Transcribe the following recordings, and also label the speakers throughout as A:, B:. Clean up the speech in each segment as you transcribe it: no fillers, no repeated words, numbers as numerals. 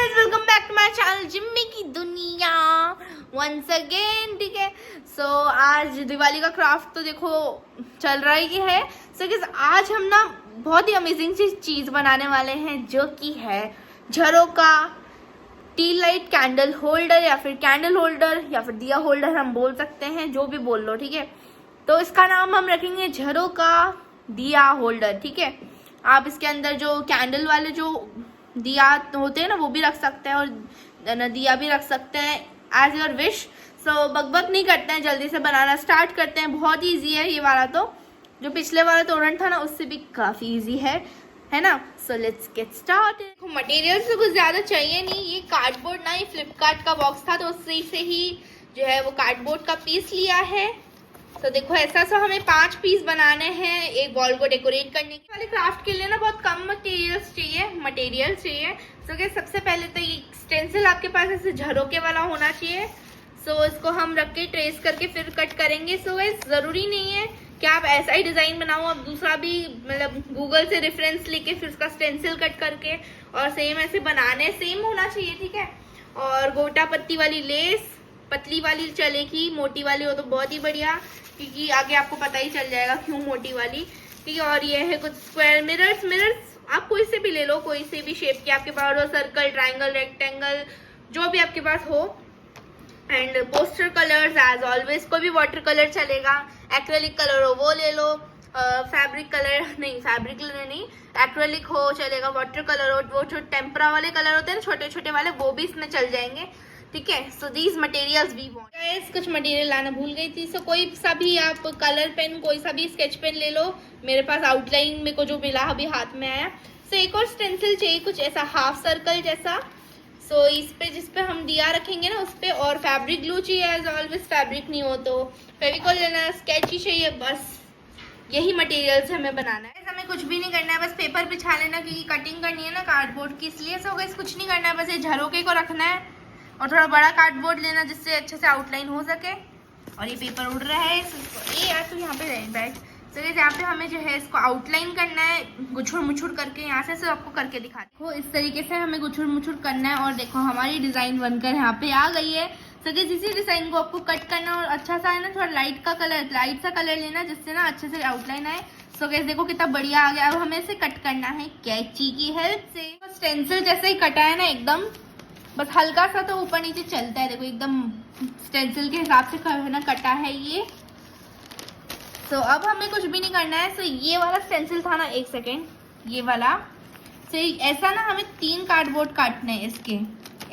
A: Guys, welcome back to my channel Jimmy की दुनिया once again. ठीक है, सो आज दिवाली का क्राफ्ट तो देखो चल रहा ही है। सो गाइस, आज हम ना बहुत ही अमेजिंग सी चीज बनाने वाले हैं, जो कि है झरोका, टी लाइट कैंडल होल्डर या फिर कैंडल होल्डर या फिर दिया होल्डर हम बोल सकते हैं, जो भी बोल लो। ठीक है, तो इसका नाम हम रखेंगे झरोका दिया होल्डर। ठीक है, आप इसके अंदर जो कैंडल वाले जो दिया होते हैं ना, वो भी रख सकते हैं और दिया भी रख सकते हैं, एज योर विश। सो बकबक नहीं करते हैं, जल्दी से बनाना स्टार्ट करते हैं। बहुत ईजी है ये वाला, तो जो पिछले वाला तोरण था ना, उससे भी काफ़ी ईजी है ना। So let's get start. Material तो कुछ ज़्यादा चाहिए नहीं, ये कार्डबोर्ड ना, ये फ्लिपकार्ट का बॉक्स था, तो उससे से ही जो है वो कार्डबोर्ड का पीस लिया है। तो देखो ऐसा सा हमें 5 पीस बनाने हैं एक बॉल को डेकोरेट करने के वाले। क्राफ्ट के लिए ना बहुत कम मटेरियल्स चाहिए। सो गाइस, सबसे पहले तो ये स्टेंसिल आपके पास ऐसे झरोके वाला होना चाहिए। सो इसको हम रख के ट्रेस करके फिर कट करेंगे। सो गाइस, जरूरी नहीं है कि आप ऐसा ही डिजाइन बनाओ, आप दूसरा भी मतलब गूगल से रेफरेंस लेके फिर उसका स्टेंसिल कट करके और सेम ऐसे बनाने, सेम होना चाहिए। ठीक है, और गोटा पत्ती वाली लेस, पतली वाली चलेगी, मोटी वाली हो तो बहुत ही बढ़िया, क्योंकि आगे आपको पता ही चल जाएगा क्यों मोटी वाली। ठीक है, और ये है कुछ स्क्वायर मिरर्स आप कोई से भी ले लो, कोई से भी शेप के आपके पास हो, सर्कल, ट्रायंगल, रेक्टेंगल, जो भी आपके पास हो। And poster colours as always, कोई भी वाटर कलर चलेगा, एक्रेलिक कलर हो वो ले लो, फैब्रिक कलर नहीं, एक्रेलिक हो चलेगा, वाटर कलर हो, वो जो टेम्परा वाले कलर होते हैं ना, छोटे छोटे वाले, वो भी इसमें चल जाएंगे। ठीक है, so these materials we want. Guys, कुछ मटेरियल लाना भूल गई थी। सो कोई सा भी आप कलर पेन, कोई सा भी स्केच पेन ले लो। मेरे पास आउटलाइन मेरे को जो मिला अभी हाथ में आया। सो एक और स्टेंसिल चाहिए, कुछ ऐसा हाफ सर्कल जैसा। सो इस पे जिस पे हम दिया रखेंगे ना, उस पे, और फैब्रिक ग्लू चाहिए एज ऑलवेज, फैब्रिक नहीं हो तो फेविकॉल लेना, स्केच ही चाहिए। बस यही मटेरियल्स हमें बनाना है। हमें कुछ भी नहीं करना है, बस पेपर बिछा लेना, क्योंकि कटिंग करनी है ना कार्डबोर्ड की, इसलिए। सो गाइस, कुछ नहीं करना है, बस ये झरोके को रखना है और थोड़ा बड़ा कार्डबोर्ड लेना जिससे अच्छे से आउटलाइन हो सके। और ये पेपर उड़ रहा है, ये यार तो यहाँ पे बैठ। तो यहाँ पे हमें जो है इसको आउटलाइन करना है, गुछुड़ मुछुड़ करके। यहाँ से आपको करके दिखा देखो, इस तरीके से हमें गुछुड़ मुछुड़ करना है। और देखो हमारी डिजाइन बनकर यहाँ पे आ गई है। तो इसी डिजाइन को आपको कट करना, और अच्छा सा है ना, थोड़ा लाइट सा कलर लेना, जिससे ना अच्छे से आउटलाइन आए। सो गाइस, देखो कितना बढ़िया आ गया। अब हमें इसे कट करना है कैंची की हेल्प से। स्टेंसिल जैसे ही कटा है ना, एकदम बस हल्का सा तो ऊपर नीचे चलता है। देखो एकदम स्टेंसिल के हिसाब से है ना कटा है ये। तो अब हमें कुछ भी नहीं करना है। तो ये वाला स्टेंसिल था ना, एक सेकेंड, ये वाला। तो ऐसा ना हमें 3 कार्डबोर्ड काटने हैं इसके,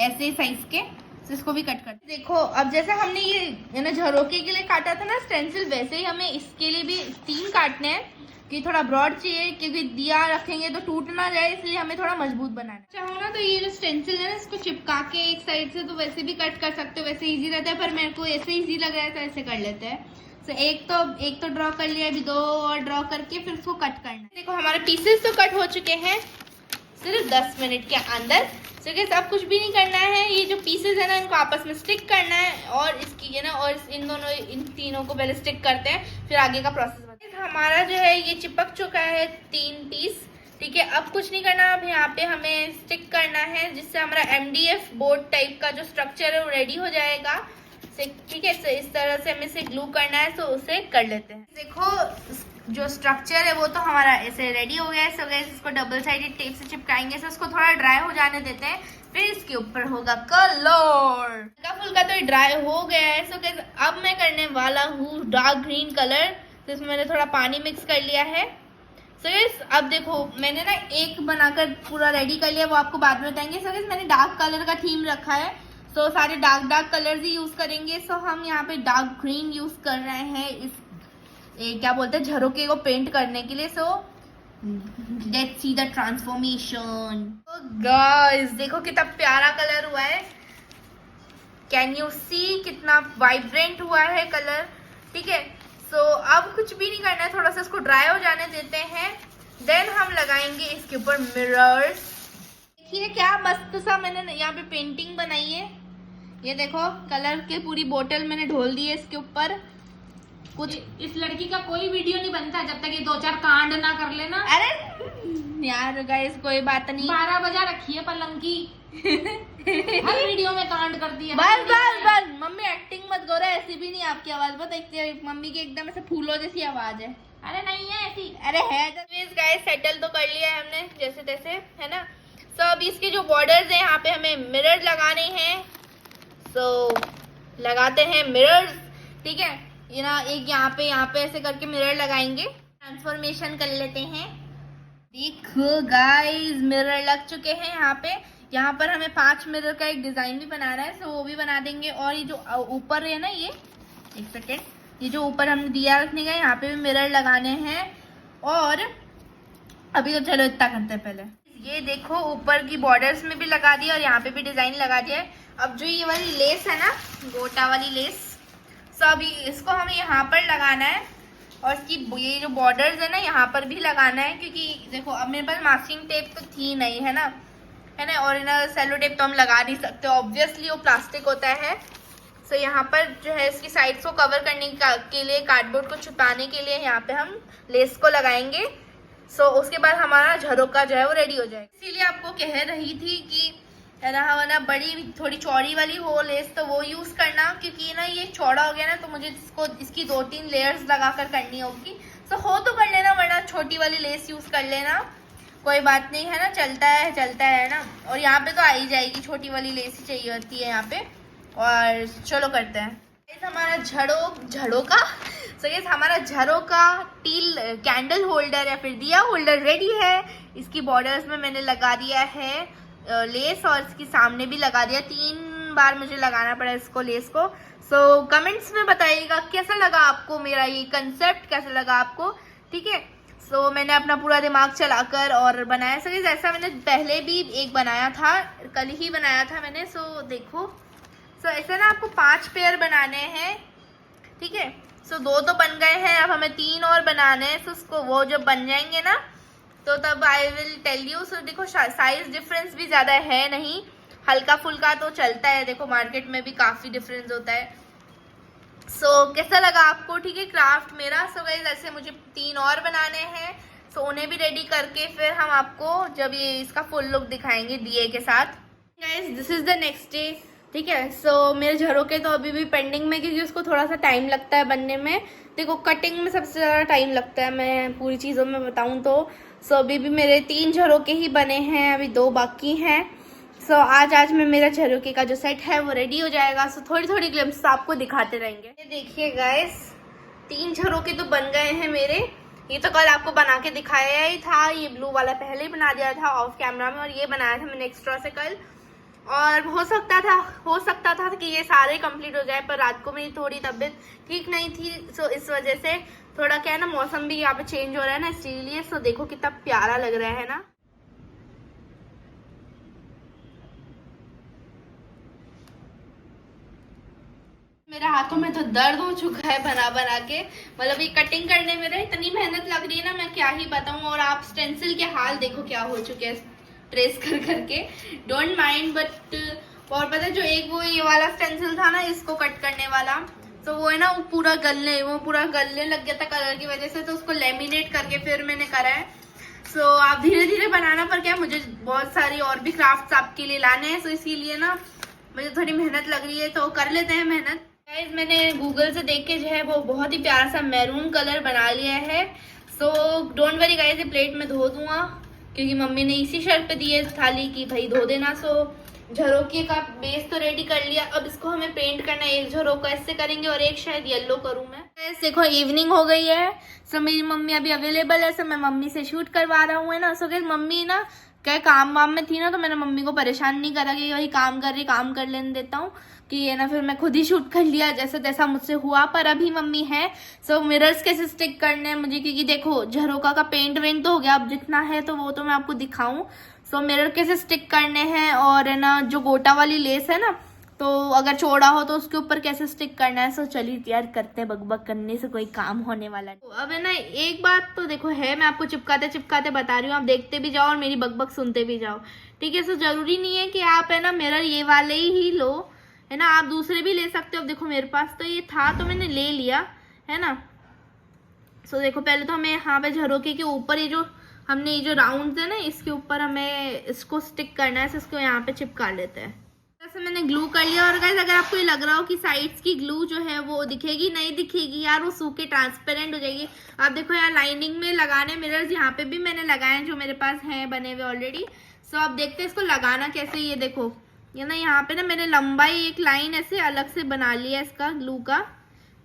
A: ऐसे साइज के। तो इसको भी कट करते। देखो अब जैसे हमने ये ना झरोके के लिए काटा था ना स्टेंसिल, वैसे ही हमें इसके लिए भी 3 काटने हैं, कि थोड़ा ब्रॉड चाहिए, क्योंकि दिया रखेंगे तो टूट ना जाए, इसलिए हमें थोड़ा मजबूत बनाना चाहो ना। तो ये जो स्टेंसिल है ना, इसको चिपका के एक साइड से तो वैसे भी कट कर सकते हो, वैसे इजी रहता है, पर मेरे को ऐसे इजी लग रहा है तो ऐसे कर लेते हैं। तो एक तो ड्रॉ कर लिया, अभी 2 और ड्रॉ करके फिर उसको कट करना है। देखो हमारे पीसेस तो कट हो चुके हैं सिर्फ 10 मिनट के अंदर। तो गाइस, अब कुछ भी नहीं करना है, ये जो पीसेस है ना, इनको आपस में स्टिक करना है, और इसकी ये ना, और इन तीनों को पहले स्टिक करते हैं, फिर आगे का प्रोसेस। हमारा जो है ये चिपक चुका है 3 पीस। ठीक है, अब कुछ नहीं करना, अब यहाँ पे हमें स्टिक करना है, जिससे हमारा MDF बोर्ड टाइप का जो स्ट्रक्चर है वो रेडी हो जाएगा। ठीक है, तो इस तरह से हमें इसे ग्लू करना है, तो उसे कर लेते हैं। देखो जो स्ट्रक्चर है वो तो हमारा ऐसे रेडी हो गया है। सो गाइस, इसको डबल साइडेड टेप से चिपकाएंगे। सो इसको थोड़ा ड्राई हो जाने देते हैं, फिर इसके ऊपर होगा कलर। हल्का फुल्का तो ड्राई हो गया है। सो गाइस, अब मैं करने वाला हूँ डार्क ग्रीन कलर। तो इसमें मैंने थोड़ा पानी मिक्स कर लिया है। सो गाइस, अब देखो मैंने ना एक बनाकर पूरा रेडी कर लिया, वो आपको बाद में बताएंगे। सो गाइस, मैंने डार्क कलर का थीम रखा है, तो सारे डार्क कलर्स ही यूज करेंगे। सो हम यहाँ पे डार्क ग्रीन यूज कर रहे हैं इस क्या बोलते हैं, झरोके को पेंट करने के लिए। So let's see the transformation. Guys, देखो कितना प्यारा कलर हुआ है, कैन यू सी, कितना वाइब्रेंट हुआ है कलर। ठीक है, सो अब कुछ भी नहीं करना है, थोड़ा सा इसको ड्राई हो जाने देते हैं, देन हम लगाएंगे इसके ऊपर मिरर्स। देखिए क्या मस्त सा मैंने यहाँ पे पेंटिंग बनाई है। ये देखो कलर के पूरी बोतल मैंने ढोल दी है इसके ऊपर। कुछ
B: इस लड़की का कोई वीडियो नहीं बनता जब तक ये 2-4 कांड ना कर लेना।
A: अरे यार गाइस कोई बात नहीं,
B: 12 बजा रखी है पलंग की। हर वीडियो में कांड करती है।
A: बस बस बस मम्मी एक्टिंग मत करो, ऐसी भी नहीं आपकी आवाज, बहुत मम्मी की एकदम ऐसे फूलों जैसी आवाज है।
B: अरे नहीं है ऐसी,
A: अरे है। गाइस सेटल तो कर लिया है हमने जैसे तैसे, है ना। सो अब इसके जो बॉर्डर्स हैं यहाँ पे हमें मिरर लगाने हैं। सो लगाते हैं मिरर्स, ठीक है। ये ना एक यहाँ पे ऐसे करके मिरर लगाएंगे, ट्रांसफॉर्मेशन कर लेते हैं। देखो गाइस मिरर लग चुके हैं यहाँ पर हमें 5 मिरर का एक डिजाइन भी बनाना है, सो वो भी बना देंगे। और ये जो ऊपर है ना, ये एक सेकेंड, ये जो ऊपर हमने दिया रखने का यहाँ पे भी मिरर लगाने हैं। और अभी तो चलो इतना करते हैं पहले। ये देखो ऊपर की बॉर्डर्स में भी लगा दिया और यहाँ पे भी डिजाइन लगा दिया है। अब जो ये वाली लेस है ना, गोटा वाली लेस, सो अभी इसको हमें यहाँ पर लगाना है। और इसकी ये जो बॉर्डर्स है ना यहाँ पर भी लगाना है, क्योंकि देखो अब मेरे पास मास्किंग टेप तो थी नहीं, है ना, और ना सेलो टेप तो हम लगा नहीं सकते, ऑब्वियसली वो प्लास्टिक होता है। सो यहाँ पर जो है इसकी साइड्स को कवर करने के लिए, कार्डबोर्ड को छुपाने के लिए यहाँ पे हम लेस को लगाएंगे। सो उसके बाद हमारा झरोका जो है वो रेडी हो जाएगा। इसीलिए आपको कह रही थी कि ना बड़ी थोड़ी चौड़ी वाली हो लेस, तो वो यूज करना, क्योंकि ना ये चौड़ा हो गया ना तो मुझे इसकी 2-3 लेयर्स लगाकर करनी होगी। सो हो तो कर लेना, वरना छोटी वाली लेस यूज कर लेना, कोई बात नहीं, है ना, चलता है ना। और यहाँ पे तो आ ही जाएगी, छोटी वाली लेस ही चाहिए होती है यहाँ पे। और चलो करते हैं हमारा हमारा झरोका टील कैंडल होल्डर या फिर दिया होल्डर रेडी है। इसकी बॉर्डर्स में मैंने लगा दिया है लेस और इसके सामने भी लगा दिया, 3 बार मुझे लगाना पड़ा इसको, लेस को। सो कमेंट्स में बताइएगा कैसा लगा आपको मेरा ये कंसेप्ट, कैसा लगा आपको, ठीक है। सो मैंने अपना पूरा दिमाग चलाकर और बनाया। सो ऐसा मैंने पहले भी एक बनाया था, कल ही बनाया था मैंने। सो देखो, सो ऐसे ना आपको 5 पेयर बनाने हैं, ठीक है। सो 2 तो बन गए हैं, अब हमें 3 और बनाने हैं। सो उसको वो जब बन जाएंगे ना तो तब आई विल टेल यू। सो देखो साइज डिफरेंस भी ज़्यादा है नहीं, हल्का फुल्का तो चलता है, देखो मार्केट में भी काफ़ी डिफरेंस होता है। सो कैसा लगा आपको, ठीक है, क्राफ्ट मेरा। सो गाइस ऐसे मुझे 3 और बनाने हैं। सो उन्हें भी रेडी करके फिर हम आपको जब ये इसका फुल लुक दिखाएंगे दिए के साथ। Guys this is the next day, ठीक है। सो मेरे झरोके तो अभी भी पेंडिंग में, क्योंकि उसको थोड़ा सा टाइम लगता है बनने में। देखो कटिंग में सबसे ज़्यादा टाइम लगता है, मैं पूरी चीज़ों में बताऊँ तो। सो अभी भी मेरे 3 झरोके ही बने हैं, अभी 2 बाकी हैं। सो आज में मेरा झरोके का जो सेट है वो रेडी हो जाएगा। सो थोड़ी ग्लिम्स आपको दिखाते रहेंगे। ये देखिए गाइस 3 झरोके तो बन गए हैं मेरे। ये तो कल आपको बना के दिखाया ही था, ये ब्लू वाला पहले ही बना दिया था ऑफ कैमरा में, और ये बनाया था मैंने एक्स्ट्रा से कल। और हो सकता था कि ये सारे कंप्लीट हो जाए, पर रात को मेरी थोड़ी तबीयत ठीक नहीं थी। सो इस वजह से थोड़ा क्या है ना, मौसम भी यहाँ पे चेंज हो रहा है ना, इसीलिए। सो देखो कितना प्यारा लग रहा है ना। मेरे हाथों में तो दर्द हो चुका है बना के, मतलब ये कटिंग करने में इतनी मेहनत लग रही है ना, मैं क्या ही बताऊं। और आप स्टेंसिल के हाल देखो क्या हो चुके हैं ट्रेस करके, डोंट माइंड। बट और पता है जो एक वो ये वाला स्टेंसिल था ना इसको कट करने वाला, तो वो है ना वो पूरा गलने लग गया था कलर की वजह से, तो उसको लेमिनेट करके फिर मैंने करा है। सो आप धीरे धीरे बनाना, पर क्या मुझे बहुत सारी और भी क्राफ्ट्स आपके लिए लाने हैं, सो इसीलिए ना मुझे थोड़ी मेहनत लग रही है, तो कर लेते हैं मेहनत। गाइस मैंने गूगल से देख के जो है वो बहुत ही प्यारा सा मैरून कलर बना लिया है। सो डोंट वरी गाइस, ये प्लेट में धो दूंगा, क्योंकि मम्मी ने इसी शर्त पे दी है थाली की भाई धो देना। सो झरोके का बेस तो रेडी कर लिया, अब इसको हमें पेंट करना है। एक झरोका इससे करेंगे और एक शायद येलो करूँ मैं। देखो इवनिंग हो गई है, सो मेरी मम्मी अभी अवेलेबल है, सो मैं मम्मी से शूट करवा रहा हूँ, है ना। सो मम्मी ना क्या काम वाम में थी ना, तो मैंने मम्मी को परेशान नहीं करा कि वही काम कर रही, काम कर लेने देता हूँ, कि ये ना फिर मैं खुद ही शूट कर लिया जैसे तैसा मुझसे हुआ। पर अभी मम्मी है। सो मिरर्स कैसे स्टिक करने हैं मुझे, क्योंकि देखो झरोका का पेंट वेंट तो हो गया, अब जितना है तो वो तो मैं आपको दिखाऊं। सो मिरर कैसे स्टिक करने हैं, और है ना जो गोटा वाली लेस है ना, तो अगर चौड़ा हो तो उसके ऊपर कैसे स्टिक करना है। सो चलिए यार करते हैं, बकबक करने से कोई काम होने वाला है। तो अब है ना एक बात तो देखो है, मैं आपको चिपकाते बता रही हूँ, आप देखते भी जाओ और मेरी बकबक सुनते भी जाओ, ठीक है। सो जरूरी नहीं है कि आप है ना मिरर ये वाले ही लो, है ना, आप दूसरे भी ले सकते हो। अब देखो मेरे पास तो ये था तो मैंने ले लिया, है ना। सो देखो पहले तो हमें यहाँ पे झरोके के ऊपर ये जो हमने ये जो राउंड है ना इसके ऊपर हमें इसको स्टिक करना है, इसको यहाँ पे चिपका लेते हैं। जैसे मैंने ग्लू कर लिया। और गाइस अगर आपको ये लग रहा हो कि साइड्स की ग्लू जो है वो दिखेगी, नहीं दिखेगी यार, वो सूख के ट्रांसपेरेंट हो जाएगी। आप देखो यहाँ लाइनिंग में लगाने मिरर्स यहाँ पे भी मैंने लगाए हैं जो मेरे पास हैं बने हुए ऑलरेडी। सो आप देखते हैं इसको लगाना कैसे। ये देखो ये ना यहाँ पे ना मैंने लंबाई एक लाइन ऐसे अलग से बना लिया इसका ग्लू का।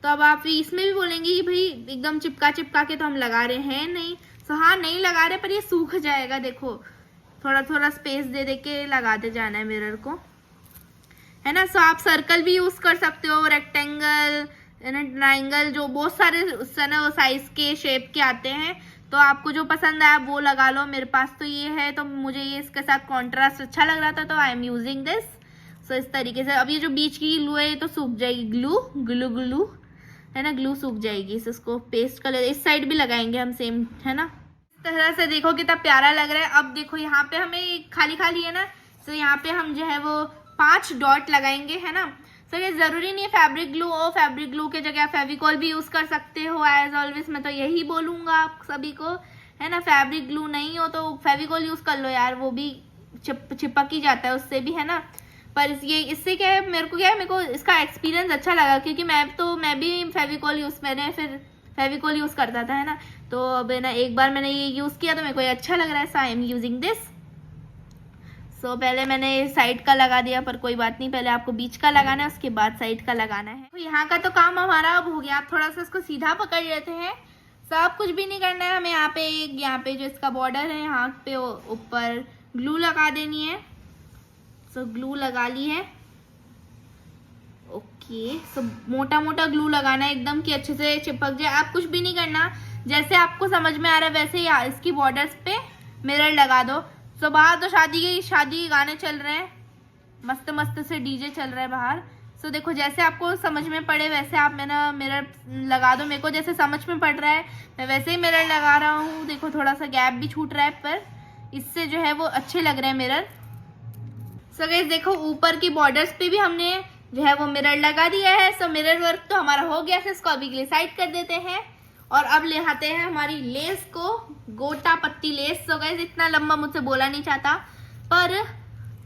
A: तो अब आप इसमें भी बोलेंगे कि भाई एकदम चिपका चिपका के तो हम लगा रहे हैं नहीं। सो हाँ नहीं लगा रहे, पर ये सूख जाएगा। देखो थोड़ा थोड़ा स्पेस दे दे के लगाते जाना है मिरर को, है ना। सो आप सर्कल भी यूज कर सकते हो, रेक्टेंगल, ट्राइंगल, जो बहुत सारे उससे ना वो साइज के शेप के आते हैं। तो आपको जो पसंद है आप वो लगा लो। मेरे पास तो ये है तो मुझे ये इसके साथ कॉन्ट्रास्ट अच्छा लग रहा था तो आई एम यूजिंग दिस। सो इस तरीके से अब ये जो बीच की ग्लू है ये तो सूख जाएगी। ग्लू ग्लू ग्लू है ना, ग्लू सूख जाएगी। इसको पेस्ट कर, इस साइड भी लगाएंगे हम सेम, है ना। इस तरह से देखो कितना प्यारा लग रहा है। अब देखो यहाँ पे हमें खाली खाली है ना, तो यहाँ पे हम जो है वो 5 डॉट लगाएंगे, है ना। तो ये जरूरी नहीं है फैब्रिक ग्लू हो, फैब्रिक ग्लू के जगह फेविकॉल भी यूज कर सकते हो एज ऑलवेज। मैं तो यही बोलूंगा आप सभी को, है ना। फैब्रिक ग्लू नहीं हो तो फेविकॉल यूज कर लो यार, वो भी चिपक ही जाता है उससे भी, है ना। पर ये इससे क्या है, मेरे को इसका एक्सपीरियंस अच्छा लगा क्योंकि मैं भी फेविकॉल यूज करता था, है ना। तो अब ना एक बार मैंने ये यूज किया तो मेरे को ये अच्छा लग रहा है। सो आई एम यूजिंग दिस। सो पहले मैंने साइड का लगा दिया, पर कोई बात नहीं, पहले आपको बीच का लगाना है उसके बाद साइड का लगाना है। तो यहाँ का तो काम हमारा अब हो गया। आप थोड़ा सा इसको सीधा पकड़ लेते हैं। सब कुछ भी नहीं करना है हमें। यहाँ पे जो इसका बॉर्डर है यहाँ पे ऊपर ग्लू लगा देनी है। सो ग्लू लगा ली है। ओके, सो मोटा मोटा ग्लू लगाना है एकदम कि अच्छे से चिपक जाए। आप कुछ भी नहीं करना, जैसे आपको समझ में आ रहा है वैसे ही इसकी बॉर्डर्स पे मिरर लगा दो। तो बाहर तो शादी के गाने चल रहे हैं, मस्त मस्त से डीजे चल रहा है बाहर। सो देखो जैसे आपको समझ में पड़े वैसे आप मेरा मिरर लगा दो। मेरे को जैसे समझ में पड़ रहा है मैं वैसे ही मिरर लगा रहा हूँ। देखो थोड़ा सा गैप भी छूट रहा है, पर इससे जो है वो अच्छे लग रहे हैं मिरर। सो गाइस देखो ऊपर की बॉर्डर्स पे भी हमने जो है वो मिरर लगा दिया है। सो मिरर वर्क तो हमारा हो गया। इसको अभी के लिए साइड कर देते हैं और अब ले आते हैं हमारी लेस को, गोटा पत्ती लेस। सो गाइस इतना लंबा मुझसे बोला नहीं चाहता, पर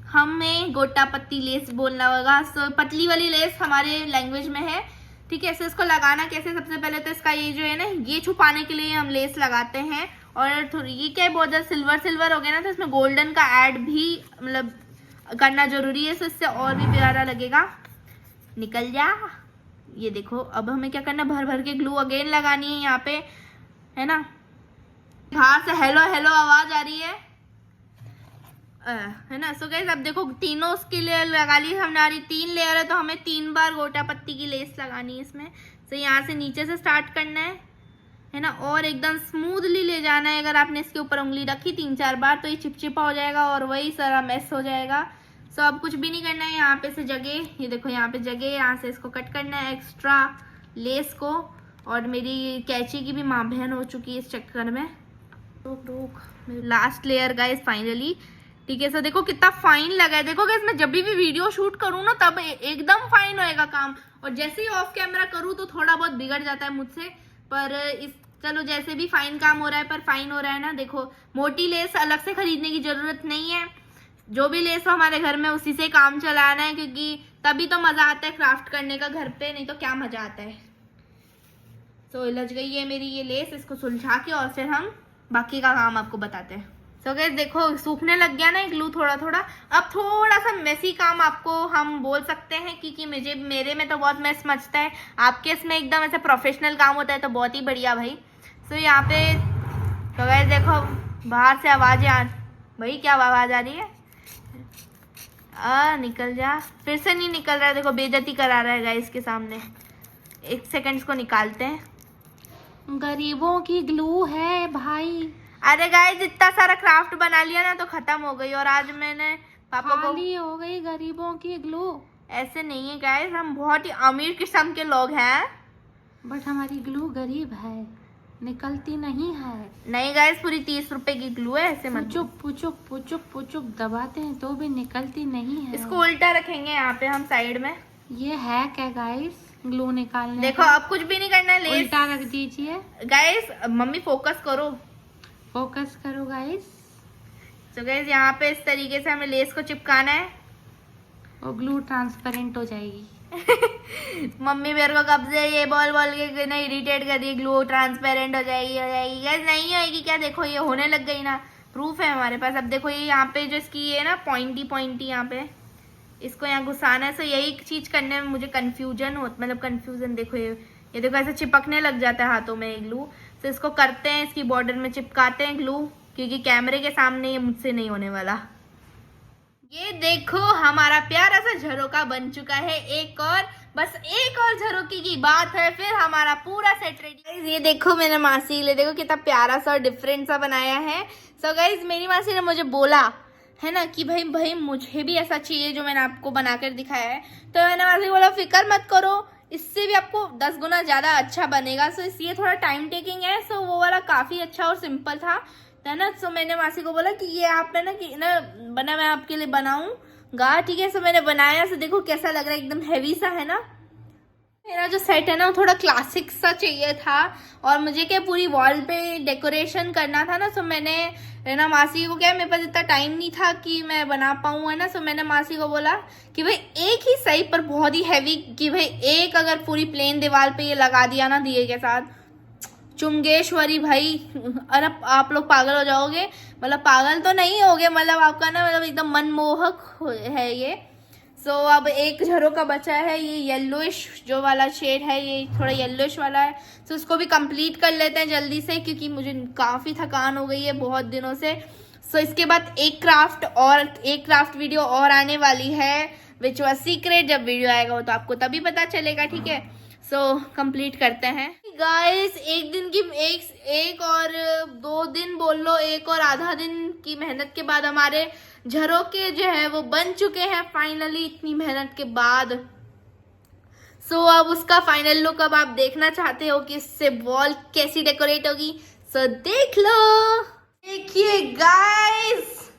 A: हमें गोटा पत्ती लेस बोलना होगा। सो पतली वाली लेस हमारे लैंग्वेज में है, ठीक है। सो इसको लगाना कैसे, सबसे पहले तो इसका ये जो है ना ये छुपाने के लिए हम लेस लगाते हैं। और थोड़ी ये क्या है बहुत ज़्यादा सिल्वर हो गया ना, तो इसमें गोल्डन का ऐड भी मतलब करना जरूरी है। सो इससे और भी प्यारा लगेगा। निकल जा। ये देखो अब हमें क्या करना, भर भर के ग्लू अगेन लगानी है यहाँ पे, है ना। बाहर से हेलो हेलो आवाज आ रही है ना। सो गाइस अब देखो तीनों उसकी लेयर लगा ली हमारी 3 लेयर है, तो हमें 3 बार गोटा पत्ती की लेस लगानी है इसमें। तो यहाँ से नीचे से स्टार्ट करना है ना, और एकदम स्मूथली ले जाना है। अगर आपने इसके ऊपर उंगली रखी 3-4 बार तो ये चिपचिपा हो जाएगा और वही सारा मेस हो जाएगा। सो अब कुछ भी नहीं करना है। यहाँ पे से जगह, ये देखो यहाँ पे जगह, यहाँ से इसको कट करना है एक्स्ट्रा लेस को। और मेरी कैंची की भी माँ बहन हो चुकी है इस चक्कर में। रुक लास्ट लेयर गाइस फाइनली, ठीक है। सो देखो कितना फाइन लगा है। देखो गाइस मैं जब भी वीडियो शूट करूँ ना तब एकदम फाइन होएगा काम, और जैसे ही ऑफ कैमरा करूँ तो थोड़ा बहुत बिगड़ जाता है मुझसे। पर चलो जैसे भी फाइन काम हो रहा है, पर फाइन हो रहा है ना। देखो मोटी लेस अलग से खरीदने की जरूरत नहीं है, जो भी लेस हो हमारे घर में उसी से काम चलाना है, क्योंकि तभी तो मजा आता है क्राफ्ट करने का घर पे, नहीं तो क्या मजा आता है। सो उलझ गई है मेरी ये लेस, इसको सुलझा के और फिर हम बाकी का काम आपको बताते हैं। सो गाइस देखो सूखने लग गया ना ग्लू थोड़ा थोड़ा। अब थोड़ा सा मेसी काम आपको हम बोल सकते हैं, क्योंकि मेरे में तो बहुत मेस मचता है, आपके इसमें एकदम ऐसा प्रोफेशनल काम होता है तो बहुत ही बढ़िया भाई। सो यहाँ पे तो गाइस देखो बाहर से आवाजें भाई क्या आवाज आ रही है, निकल जा। फिर से नहीं निकल रहा है, देखो बेइज्जती करा रहा है गाइस के सामने। 1 सेकंड को निकालते हैं।
B: गरीबों की ग्लू है भाई।
A: अरे गाइस इतना सारा क्राफ्ट बना लिया ना तो खत्म हो गई, और आज मैंने पापा को
B: खाली हो गई गरीबों की ग्लू।
A: ऐसे नहीं है गाइस, हम बहुत ही अमीर किस्म के लोग हैं,
B: बट हमारी ग्लू गरीब है, निकलती नहीं है।
A: नहीं गाइस पूरी 30 रुपए की ग्लू है, ऐसे मत
B: पुचुक पुचुक पुचुक पुचुक दबाते हैं तो भी निकलती नहीं है।
A: इसको उल्टा रखेंगे यहाँ पे हम साइड में।
B: ये है क्या गाइस ग्लू निकालने
A: देखो अब कुछ भी नहीं करना है, लेस
B: उल्टा रख दीजिए।
A: गाइस। मम्मी फोकस करो,
B: फोकस करो गाइस।
A: तो गाइस यहाँ पे इस तरीके से हमें लेस को चिपकाना है
B: और ग्लू ट्रांसपेरेंट हो जाएगी।
A: मम्मी मेरे को कब से ये बोल बोल के ना इरिटेट कर रही है, ग्लू ट्रांसपेरेंट हो जाएगी गाइस। नहीं होएगी क्या, देखो ये होने लग गई ना, प्रूफ है हमारे पास। अब देखो ये यहाँ पे जो इसकी ये ना पॉइंटी यहाँ पे इसको यहाँ घुसाना है। सो यही चीज करने में मुझे कंफ्यूजन देखो, ये देखो ऐसे चिपकने लग जाता है हाथों में ग्लू। तो इसको करते हैं, इसकी बॉर्डर में चिपकाते हैं ग्लू, क्योंकि कैमरे के सामने ये मुझसे नहीं होने वाला। ये देखो हमारा प्यारा सा झरोका बन चुका है। बस एक और झरोके की बात है, फिर हमारा पूरा सेट रेडी। ये देखो मैंने मासी के लिए देखो कितना प्यारा सा और डिफरेंट सा बनाया है। सो गाइज मेरी मासी ने मुझे बोला है ना कि भाई मुझे भी ऐसा चाहिए जो मैंने आपको बनाकर दिखाया है। तो मैंने मासी को बोला फिक्र मत करो, इससे भी आपको 10 गुना ज्यादा अच्छा बनेगा। सो इसलिए थोड़ा टाइम टेकिंग है। सो वो वाला काफी अच्छा और सिंपल था, है ना। सो मैंने मासी को बोला कि ये आप मैं आपके लिए बनाऊंगा, ठीक है। सो मैंने बनाया। सो देखो कैसा लग रहा है, एकदम हैवी सा है ना। मेरा जो सेट है ना वो थोड़ा क्लासिक सा चाहिए था, और मुझे क्या पूरी वॉल पे डेकोरेशन करना था ना। सो मैंने है ना मासी को, क्या मेरे पास इतना टाइम नहीं था कि मैं बना पाऊँ, है ना। सो मैंने मासी को बोला कि भाई एक ही सही पर बहुत ही हैवी, कि भाई एक अगर पूरी प्लेन दीवार पे ये लगा दिया ना दिए के साथ, चुंगेश्वरी भाई, अरे आप लोग पागल हो जाओगे। मतलब पागल तो नहीं होगे, मतलब आपका ना मतलब एकदम मनमोहक है ये। सो अब एक झरोका बचा है, ये येलोइश जो वाला शेड है, ये थोड़ा येलोइश वाला है। सो उसको भी कंप्लीट कर लेते हैं जल्दी से, क्योंकि मुझे काफ़ी थकान हो गई है बहुत दिनों से। सो इसके बाद एक क्राफ्ट वीडियो और आने वाली है, विच वाज सीक्रेट। जब वीडियो आएगा वो तो आपको तभी पता चलेगा, ठीक है। सो कंप्लीट करते हैं गाइस। एक दिन की एक और 2 दिन बोल लो, एक और आधा दिन की मेहनत के बाद हमारे झरोके जो है वो बन चुके हैं फाइनली, इतनी मेहनत के बाद। सो अब उसका फाइनल लुक अब आप देखना चाहते हो कि इससे वॉल कैसी डेकोरेट होगी। सो देख लो। देखिए गाइस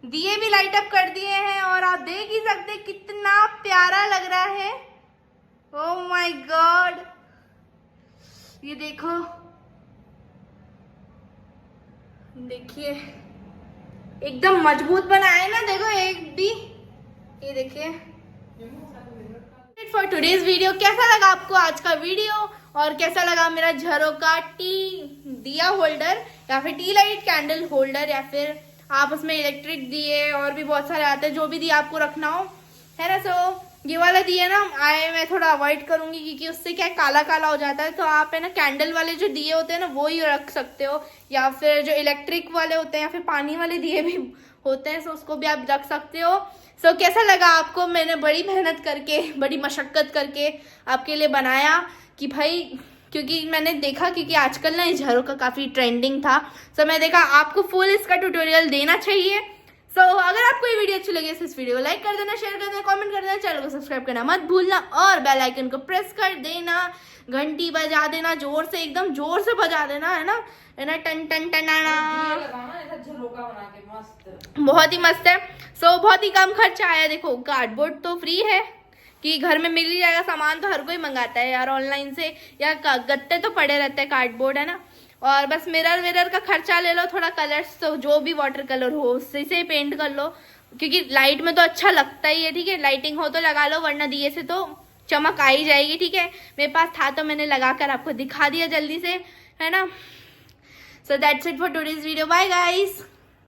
A: दिए भी लाइट अप कर दिए हैं, और आप देख ही सकते कितना प्यारा लग रहा है। ओह माय गॉड, ये देखो, देखिए एकदम मजबूत बना है ना, देखो एक भी, ये देखिए। फॉर टुडेज वीडियो कैसा लगा आपको आज का वीडियो, और कैसा लगा मेरा झरोका टी दिया होल्डर, या फिर टी लाइट कैंडल होल्डर, या फिर आप उसमें इलेक्ट्रिक दिए और भी बहुत सारे आते हैं, जो भी दिए आपको रखना हो, है ना। सो ये वाला दिए ना मैं थोड़ा अवॉइड करूंगी, क्योंकि उससे क्या काला काला हो जाता है। तो आप है ना कैंडल वाले जो दिए होते हैं ना वो ही रख सकते हो, या फिर जो इलेक्ट्रिक वाले होते हैं, या फिर पानी वाले दिए भी होते हैं, सो उसको भी आप रख सकते हो। सो कैसा लगा आपको, मैंने बड़ी मेहनत करके, बड़ी मशक्कत करके आपके लिए बनाया, कि भाई क्योंकि मैंने देखा, क्योंकि आजकल ना इस झरोका काफ़ी ट्रेंडिंग था। सो मैं देखा आपको फुल इसका ट्यूटोरियल देना चाहिए। सो अगर आपको ये वीडियो अच्छी लगी तो इस वीडियो को लाइक कर देना, शेयर कर देना, कमेंट कर देना, चैनल को सब्सक्राइब करना मत भूलना, और बेल आइकन को प्रेस कर देना, घंटी बजा देना, जोर से एकदम जोर से बजा देना, है ना टन टन टन। बहुत ही मस्त है। सो बहुत ही कम खर्चा आया। देखो कार्डबोर्ड तो फ्री है, कि घर में मिल ही जाएगा, सामान तो हर कोई मंगाता है यार ऑनलाइन से, या गत्ते तो पड़े रहते हैं कार्डबोर्ड, है ना। और बस मिरर का खर्चा ले लो, थोड़ा कलर्स तो जो भी वाटर कलर हो उससे से पेंट कर लो, क्योंकि लाइट में तो अच्छा लगता ही है, ठीक है। लाइटिंग हो तो लगा लो, वरना दिए से तो चमक आ ही जाएगी, ठीक है। मेरे पास था तो मैंने लगाकर आपको दिखा दिया जल्दी से, है ना। So that's it for today's video, bye guys.